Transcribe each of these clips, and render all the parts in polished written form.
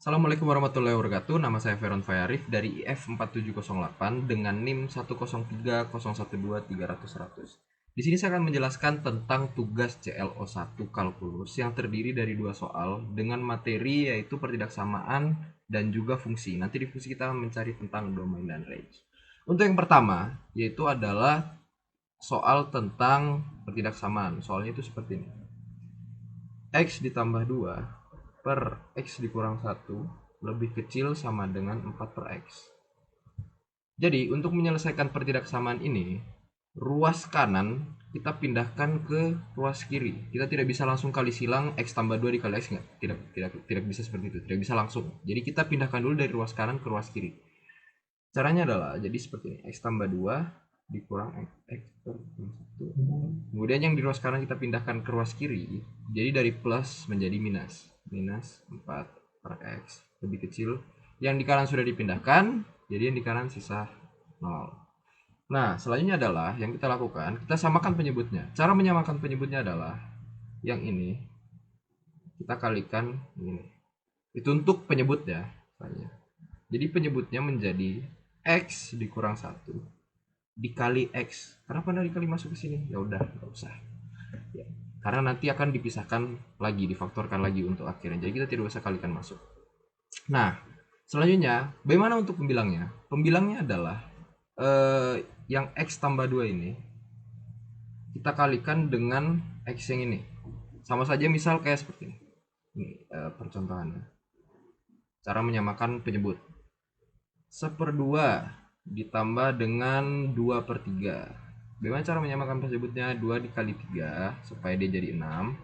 Assalamualaikum warahmatullahi wabarakatuh. Nama saya Veron Fayarif dari IF4708 dengan NIM 103012300. Di sini saya akan menjelaskan tentang tugas CLO1 kalkulus yang terdiri dari dua soal dengan materi yaitu pertidaksamaan dan juga fungsi. Nanti di fungsi kita akan mencari tentang domain dan range. Untuk yang pertama yaitu adalah soal tentang pertidaksamaan. Soalnya itu seperti ini. X ditambah 2 per X dikurang 1 lebih kecil sama dengan 4 per X. Jadi untuk menyelesaikan pertidaksamaan ini, ruas kanan kita pindahkan ke ruas kiri. Kita tidak bisa langsung kali silang X tambah 2 dikali X, nggak? Tidak bisa seperti itu, tidak bisa langsung. Jadi kita pindahkan dulu dari ruas kanan ke ruas kiri. Caranya adalah jadi seperti ini, X tambah 2 dikurang X per 1. Kemudian yang di ruas kanan kita pindahkan ke ruas kiri, jadi dari plus menjadi minus 4 per X lebih kecil. Yang di kanan sudah dipindahkan, jadi yang di kanan sisa 0. Nah, selanjutnya adalah yang kita lakukan, kita samakan penyebutnya. Cara menyamakan penyebutnya adalah yang ini kita kalikan ini. Itu untuk penyebutnya. Jadi penyebutnya menjadi X dikurang 1 dikali X. Kenapa nggak dikali masuk ke sini? Ya udah, nggak usah. Ya. Karena nanti akan dipisahkan lagi, difaktorkan lagi untuk akhirnya. Jadi kita tidak usah kalikan masuk. Nah, selanjutnya, bagaimana untuk pembilangnya? Pembilangnya adalah yang X tambah 2 ini kita kalikan dengan X yang ini. Sama saja misal kayak seperti ini. Ini percontohannya. Cara menyamakan penyebut. 1/2 ditambah dengan 2/3. Bagaimana cara menyamakan penyebutnya? 2 dikali 3 supaya dia jadi 6.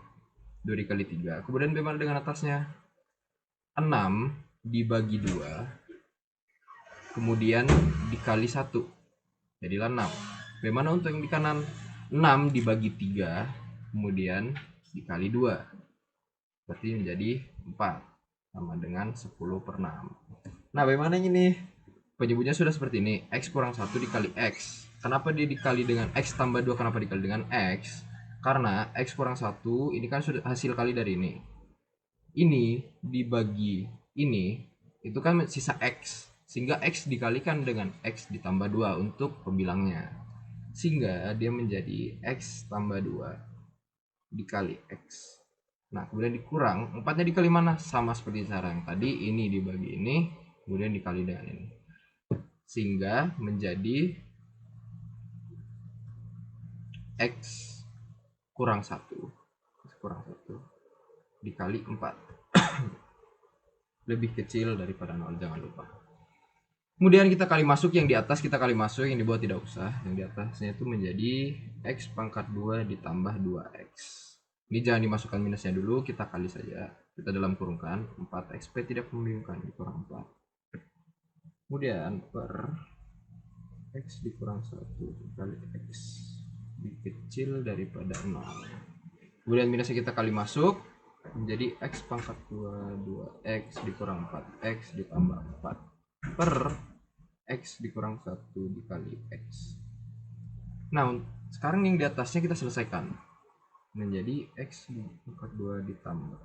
2 dikali 3. Kemudian bagaimana dengan atasnya? 6 dibagi 2. Kemudian dikali 1. Jadilah 6. Bagaimana untuk yang di kanan? 6 dibagi 3. Kemudian dikali 2. Berarti menjadi 4. Sama dengan 10/6. Nah, bagaimana ini? Penyebutnya sudah seperti ini. X kurang 1 dikali X. Kenapa dia dikali dengan X tambah 2? Kenapa dikali dengan X? Karena X kurang 1 ini kan sudah hasil kali dari ini. Ini dibagi ini, itu kan sisa X. Sehingga X dikalikan dengan X ditambah 2 untuk pembilangnya. Sehingga dia menjadi X tambah 2 dikali X. Nah, kemudian dikurang. 4-nya dikali mana? Sama seperti cara yang tadi. Ini dibagi ini, kemudian dikali dengan ini. Sehingga menjadi X kurang 1 dikali 4 lebih kecil daripada 0, jangan lupa. Kemudian kita kali masuk yang di atas, kita kali masuk yang di bawah tidak usah. Yang di atasnya itu menjadi X pangkat 2 ditambah 2X. Ini jangan dimasukkan minusnya dulu, kita kali saja. Kita dalam kurungkan 4X tidak membingungkan, dikurang 4. Kemudian per X dikurang 1 kali X lebih kecil daripada 0. Kemudian minusnya kita kali masuk menjadi X pangkat 2 2X dikurang 4X ditambah 4 per X dikurang 1 dikali X. Nah, sekarang yang di atasnya kita selesaikan menjadi X pangkat 2 ditambah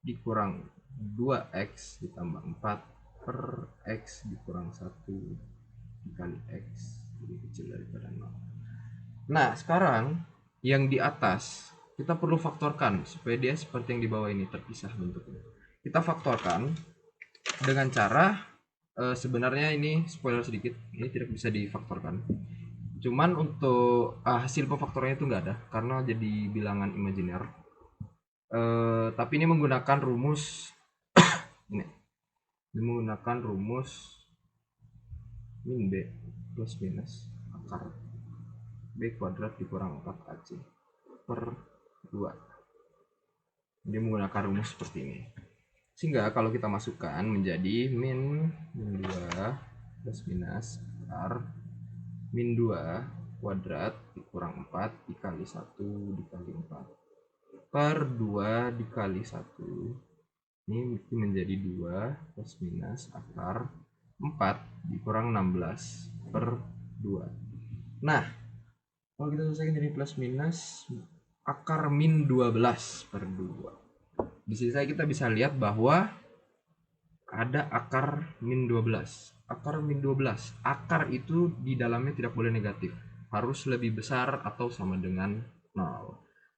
dikurang 2X ditambah 4 per X dikurang 1 dikali X lebih kecil daripada 0. Nah, sekarang yang di atas kita perlu faktorkan supaya dia seperti yang di bawah ini terpisah bentuknya. Kita faktorkan dengan cara sebenarnya ini spoiler sedikit, ini tidak bisa difaktorkan. Cuman untuk hasil pemfaktorannya itu nggak ada karena jadi bilangan imajiner. Tapi ini menggunakan rumus ini. Ini menggunakan rumus min B plus minus akar B kuadrat dikurang 4AC per 2. Dia menggunakan rumus seperti ini. Sehingga kalau kita masukkan menjadi min 2 plus minus akar min 2 kuadrat dikurang 4 dikali 1 dikali 4 per 2 dikali 1. Ini menjadi 2 plus minus akar 4 dikurang 16 per 2. Nah, kalau kita selesaikan jadi plus minus akar min 12 per 2. Di sini kita bisa lihat bahwa ada akar min 12. Akar min 12. Akar itu di dalamnya tidak boleh negatif. Harus lebih besar atau sama dengan 0.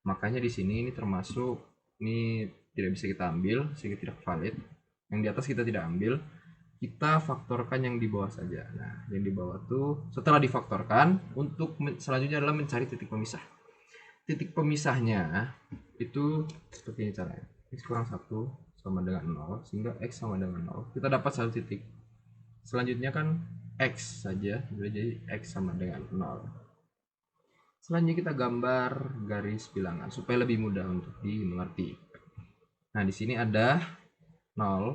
Makanya di sini ini termasuk ini tidak bisa kita ambil sehingga tidak valid. Yang di atas kita tidak ambil. Kita faktorkan yang di bawah saja. Nah, yang di bawah tuh setelah difaktorkan untuk selanjutnya adalah mencari titik pemisah. Titik pemisahnya itu seperti ini caranya. X kurang 1 sama dengan 0 sehingga X sama dengan 0. Kita dapat satu titik. Selanjutnya kan X saja, jadi X sama dengan 0. Selanjutnya kita gambar garis bilangan supaya lebih mudah untuk dimengerti. Nah, di sini ada 0.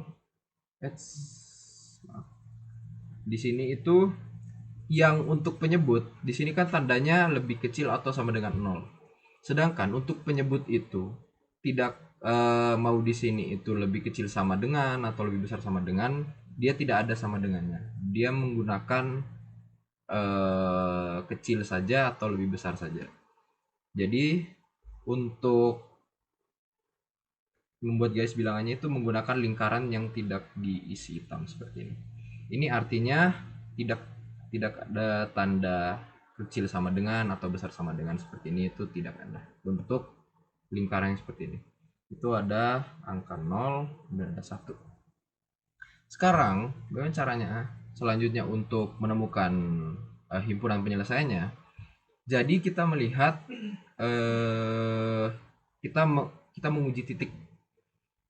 Di sini itu yang untuk penyebut, di sini kan tandanya lebih kecil atau sama dengan 0. Sedangkan untuk penyebut itu tidak mau di sini itu lebih kecil sama dengan atau lebih besar sama dengan, dia tidak ada sama dengannya. Dia menggunakan kecil saja atau lebih besar saja. Jadi untuk membuat garis bilangannya itu menggunakan lingkaran yang tidak diisi hitam seperti ini. Ini artinya tidak ada tanda kecil sama dengan atau besar sama dengan seperti ini, itu tidak ada. Untuk lingkaran yang seperti ini itu ada angka 0 dan ada 1. Sekarang bagaimana caranya selanjutnya untuk menemukan himpunan penyelesaiannya? Jadi kita melihat kita menguji titik.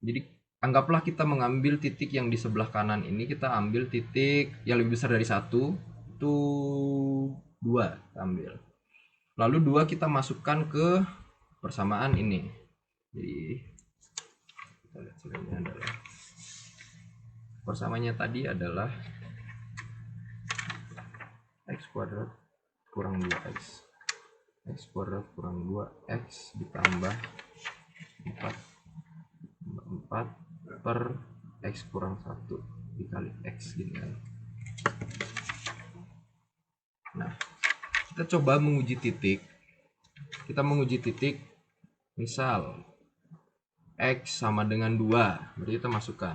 Jadi anggaplah kita mengambil titik yang di sebelah kanan ini, kita ambil titik yang lebih besar dari 1, itu 2 ambil. Lalu 2 kita masukkan ke persamaan ini. Jadi kita lihat hasilnya adalah persamaannya tadi adalah x kuadrat kurang 2x. X kuadrat kurang 2x ditambah 4 per x kurang 1 dikali x gini kan. Nah, kita coba menguji titik. Kita menguji titik misal x sama dengan 2, berarti kita masukkan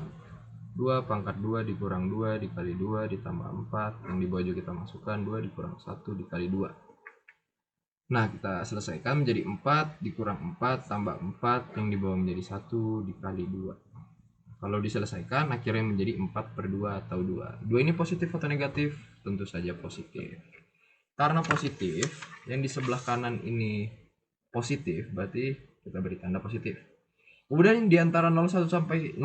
2 pangkat 2 dikurang 2 dikali 2 ditambah 4, yang di bawah juga kita masukkan 2 dikurang 1 dikali 2. Nah, kita selesaikan menjadi 4 dikurang 4 tambah 4, yang di bawah menjadi 1 dikali 2. Kalau diselesaikan akhirnya menjadi 4 per 2 atau 2. 2 ini positif atau negatif? Tentu saja positif. Karena positif, yang di sebelah kanan ini positif, berarti kita beri tanda positif. Kemudian di antara 0 sampai 1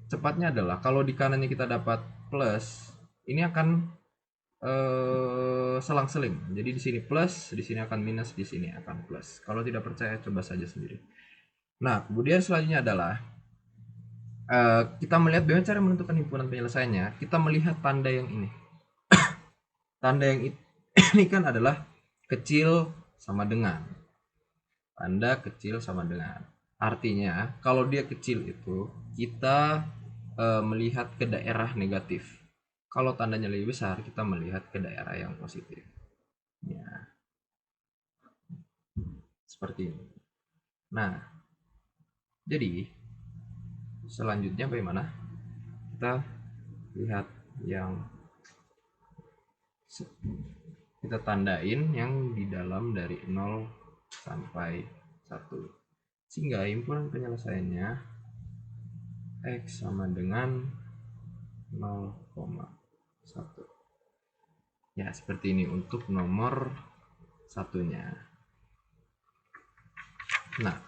cepatnya adalah kalau di kanannya kita dapat plus, ini akan selang-seling. Jadi di sini plus, di sini akan minus, di sini akan plus. Kalau tidak percaya coba saja sendiri. Nah, kemudian selanjutnya adalah kita melihat bagaimana cara menentukan himpunan penyelesaiannya. Kita melihat tanda yang ini. Tanda yang ini kan adalah kecil sama dengan. Tanda kecil sama dengan. Artinya kalau dia kecil itu kita melihat ke daerah negatif. Kalau tandanya lebih besar kita melihat ke daerah yang positif. Ya. Seperti ini. Nah, jadi selanjutnya bagaimana? Kita lihat yang kita tandain yang di dalam dari 0 sampai 1. Sehingga himpunan penyelesaiannya x sama dengan 0,1. Ya, seperti ini untuk nomor satunya. Nah,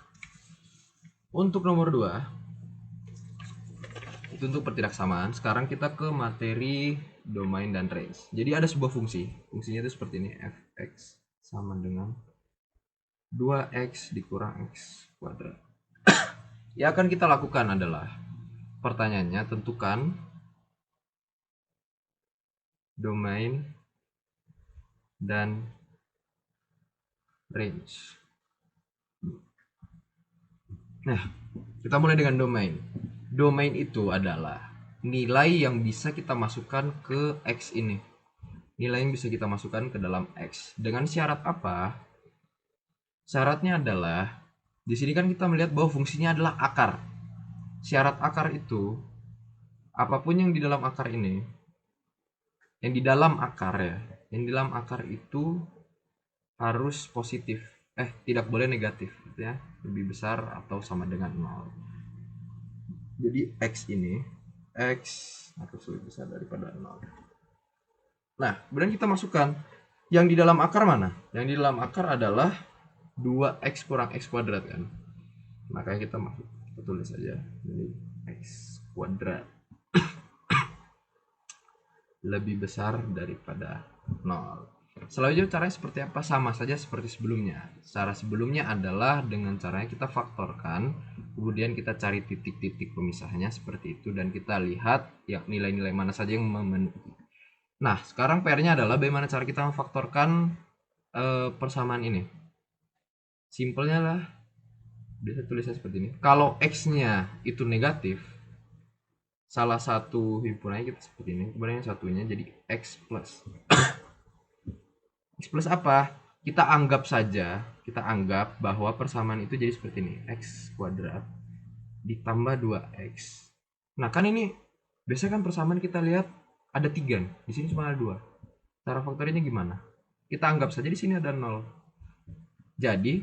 untuk nomor 2 itu untuk pertidaksamaan. Sekarang kita ke materi domain dan range. Jadi ada sebuah fungsi. Fungsinya itu seperti ini, fx sama dengan 2x dikurang x kuadrat. Yang akan kita lakukan adalah pertanyaannya tentukan domain dan range. Nah, kita mulai dengan domain. Domain itu adalah nilai yang bisa kita masukkan ke X ini. Nilai yang bisa kita masukkan ke dalam X. Dengan syarat apa? Syaratnya adalah di sini kan kita melihat bahwa fungsinya adalah akar. Syarat akar itu apapun yang di dalam akar ini, yang di dalam akar ya, yang di dalam akar itu harus positif, tidak boleh negatif, ya, lebih besar atau sama dengan 0. Jadi X ini, X harus lebih besar daripada 0. Nah, kemudian kita masukkan yang di dalam akar mana? Yang di dalam akar adalah 2x kurang x kuadrat kan. Makanya kita tulis saja, jadi x kuadrat lebih besar daripada 0. Selanjutnya caranya seperti apa? Sama saja seperti sebelumnya. Cara sebelumnya adalah dengan caranya kita faktorkan, kemudian kita cari titik-titik pemisahnya seperti itu, dan kita lihat ya nilai-nilai mana saja yang memenuhi. Nah, sekarang PR-nya adalah bagaimana cara kita memfaktorkan persamaan ini. Simpelnya lah, bisa tulisnya seperti ini. Kalau X-nya itu negatif, salah satu himpunannya kita seperti ini, kemudian yang satunya jadi X plus. X plus apa? Kita anggap bahwa persamaan itu jadi seperti ini. X kuadrat ditambah 2X. Nah, kan ini biasanya kan persamaan kita lihat ada 3 nih. Di sini cuma ada 2. Cara faktorinya gimana? Kita anggap saja di sini ada 0. Jadi,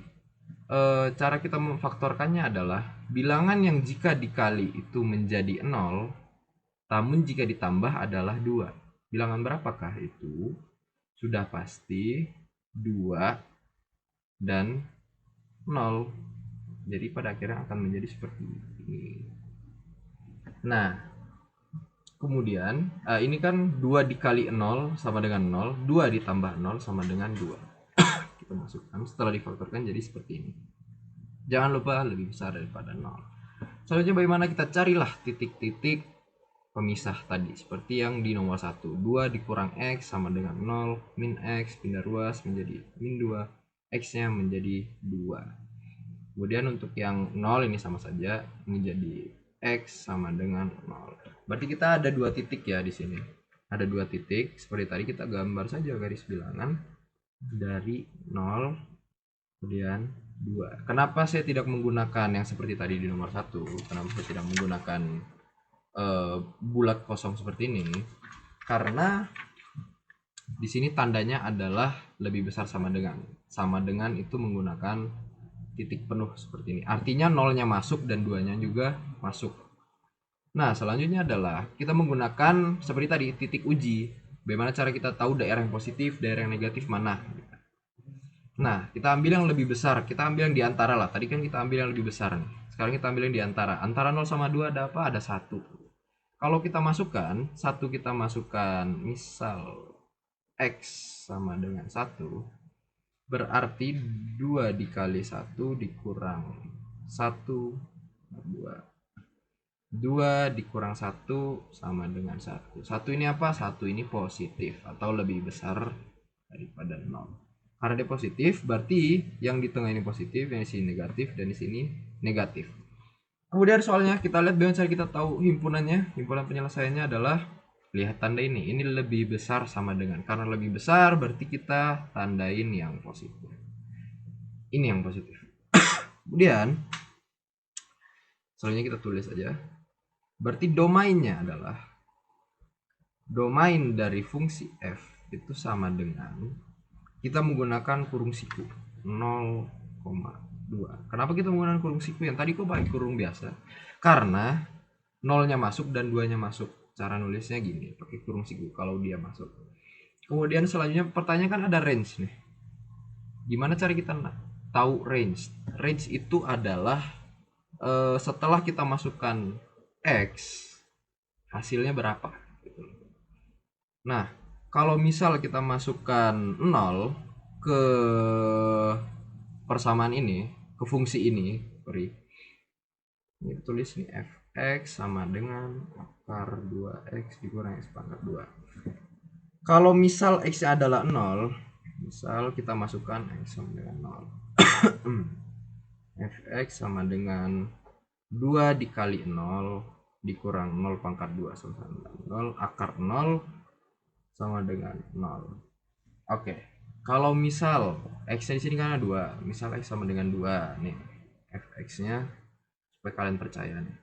cara kita memfaktorkannya adalah bilangan yang jika dikali itu menjadi 0, namun jika ditambah adalah 2. Bilangan berapakah itu? Sudah pasti 2 dan 0. Jadi pada akhirnya akan menjadi seperti ini. Nah, kemudian ini kan 2 dikali 0 sama dengan 0, 2 ditambah 0 sama dengan 2. Kita masukkan setelah difaktorkan jadi seperti ini. Jangan lupa lebih besar daripada 0. Selanjutnya bagaimana kita carilah titik-titik pemisah tadi seperti yang di nomor 1. 2 dikurang X sama dengan 0, min X pindah ruas menjadi min 2, X-nya menjadi 2. Kemudian untuk yang 0 ini sama saja, menjadi X sama dengan 0. Berarti kita ada 2 titik ya di sini. Ada 2 titik, seperti tadi kita gambar saja garis bilangan dari 0 kemudian 2. Kenapa saya tidak menggunakan yang seperti tadi di nomor 1? Kenapa saya tidak menggunakan bulat kosong seperti ini? Karena di sini tandanya adalah lebih besar sama dengan. Sama dengan itu menggunakan titik penuh seperti ini. Artinya nolnya masuk dan 2-nya juga masuk. Nah, selanjutnya adalah kita menggunakan seperti tadi titik uji. Bagaimana cara kita tahu daerah yang positif, daerah yang negatif mana? Nah, kita ambil yang lebih besar. Kita ambil yang di antara lah. Tadi kan kita ambil yang lebih besar nih. Sekarang kita ambil yang di antara. Antara 0 sama 2 ada apa? Ada 1. Kalau kita masukkan, 1 kita masukkan misal X sama dengan 1, berarti 2 dikali 1 dikurang 1, 2. 2 dikurang 1 sama dengan 1. 1 ini apa? 1 ini positif atau lebih besar daripada 0. Karena dia positif, berarti yang di tengah ini positif, yang di sini negatif, dan di sini negatif. Kemudian soalnya kita lihat bagaimana cara kita tahu himpunannya. Himpunan penyelesaiannya adalah lihat tanda ini. Ini lebih besar sama dengan. Karena lebih besar berarti kita tandain yang positif. Ini yang positif. Kemudian selanjutnya kita tulis aja. Berarti domainnya adalah domain dari fungsi f itu sama dengan kita menggunakan kurung siku 0,2. Kenapa kita menggunakan kurung siku? Yang tadi kok pakai kurung biasa? Karena 0-nya masuk dan 2-nya masuk. Cara nulisnya gini, pakai kurung siku kalau dia masuk. Kemudian selanjutnya pertanyaan kan ada range nih. Gimana cara kita tahu range? Range itu adalah setelah kita masukkan X, hasilnya berapa? Nah, kalau misal kita masukkan 0 ke persamaan ini, ke fungsi ini, ini tulis nih fx sama dengan akar 2x dikurang x pangkat 2. Kalau misal x adalah 0, misal kita masukkan x sama dengan 0. fx sama dengan 2 dikali 0 dikurang 0 pangkat 2 sama dengan 0, akar 0 sama dengan 0. Oke. Kalau misal x-nya di sini kan ada 2, misal x sama dengan 2 nih, fx-nya supaya kalian percaya nih.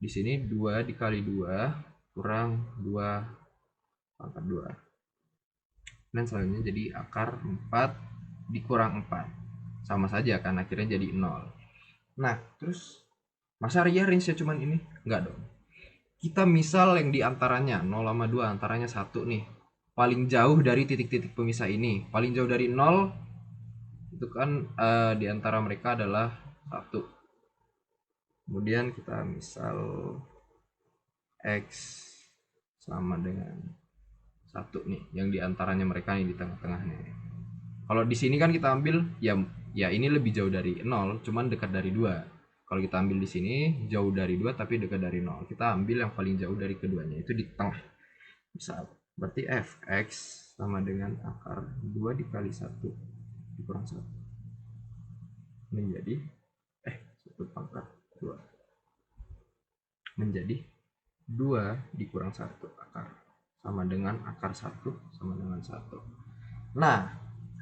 Di sini 2 dikali 2 kurang 2 pangkat 2. Dan selanjutnya jadi akar 4 dikurang 4. Sama saja kan, akhirnya jadi 0. Nah, terus masa ya range-nya cuman ini? Enggak dong. Kita misal yang diantaranya 0 sama 2, antaranya 1 nih. Paling jauh dari titik-titik pemisah ini. Paling jauh dari 0 itu kan di antara mereka adalah 1. Kemudian kita misal X sama dengan 1 nih, yang diantaranya mereka nih di tengah-tengahnya. Kalau di sini kan kita ambil ya ini lebih jauh dari 0, cuman dekat dari 2. Kalau kita ambil di sini jauh dari 2 tapi dekat dari 0. Kita ambil yang paling jauh dari keduanya, itu di tengah. Misal berarti fx sama dengan akar 2 dikali 1 dikurang 1 menjadi 1 pangkat 2 menjadi 2 dikurang 1 akar sama dengan akar 1 sama dengan 1. Nah,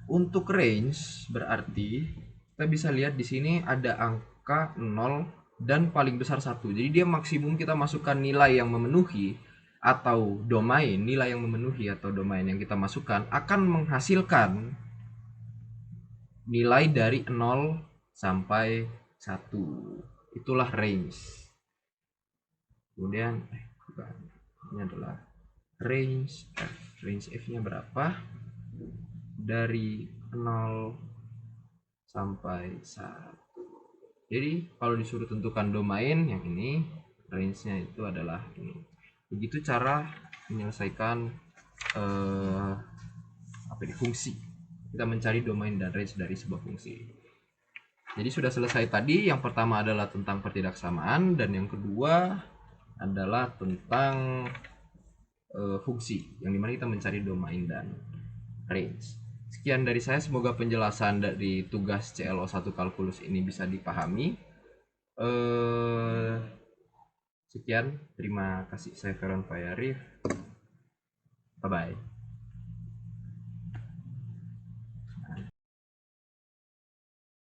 untuk range berarti kita bisa lihat di sini ada angka 0 dan paling besar 1. Jadi dia maksimum kita masukkan nilai yang memenuhi atau domain, nilai yang memenuhi atau domain yang kita masukkan akan menghasilkan nilai dari 0 sampai 1. Itulah range. Kemudian ini adalah range f. Range f-nya berapa? Dari 0 sampai 1. Jadi kalau disuruh tentukan domain yang ini, range-nya itu adalah ini. Begitu cara menyelesaikan fungsi. Kita mencari domain dan range dari sebuah fungsi. Jadi sudah selesai tadi. Yang pertama adalah tentang pertidaksamaan dan yang kedua adalah tentang fungsi, yang dimana kita mencari domain dan range. Sekian dari saya, semoga penjelasan dari tugas CLO1 kalkulus ini bisa dipahami. Sekian, terima kasih. Saya Feron Fayarif. Bye bye.